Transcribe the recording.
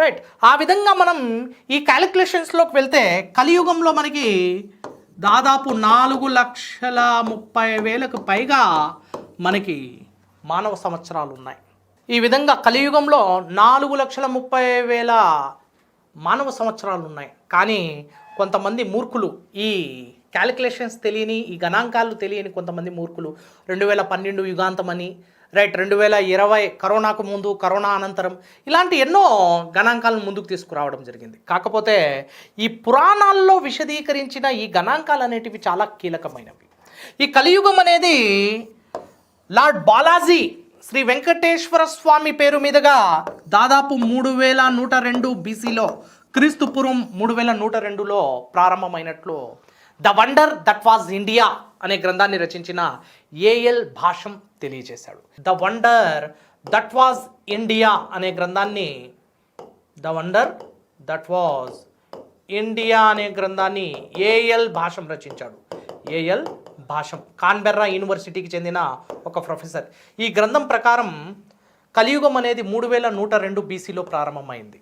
Right. ఆ విధంగా మనం ఈ క్యాలిక్యులేషన్స్లోకి వెళ్తే కలియుగంలో మనకి దాదాపు 4,30,000కు పైగా మనకి మానవ సంవత్సరాలు ఉన్నాయి. ఈ విధంగా కలియుగంలో 4,30,000 మానవ సంవత్సరాలు ఉన్నాయి. కానీ కొంతమంది మూర్ఖులు, ఈ క్యాలిక్యులేషన్స్ తెలియని, ఈ గణాంకాలు తెలియని కొంతమంది మూర్ఖులు 2012 యుగాంతం అని, రైట్, 2020 కరోనాకు ముందు, కరోనా అనంతరం, ఇలాంటి ఎన్నో గణాంకాలను ముందుకు తీసుకురావడం జరిగింది. కాకపోతే ఈ పురాణాల్లో విశదీకరించిన ఈ గణాంకాలు అనేటివి చాలా కీలకమైనవి. ఈ కలియుగం అనేది లార్డ్ బాలాజీ శ్రీ వెంకటేశ్వర స్వామి పేరు మీదుగా దాదాపు 3102 బీసీలో, క్రీస్తు పూర్వం 3102లో ప్రారంభమైనట్లు the wonder that was India అనే గ్రంథాన్ని రచించిన ఏఎల్ భాషం తెలియజేశాడు. The wonder that was India అనే గ్రంథాన్ని, the wonder that was India అనే గ్రంథాన్ని ఏఎల్ భాషం రచించాడు. ఏఎల్ భాషం కాన్బెర్రా యూనివర్సిటీకి చెందిన ఒక ప్రొఫెసర్. ఈ గ్రంథం ప్రకారం కలియుగం అనేది 3102 బీసీలో ప్రారంభమైంది.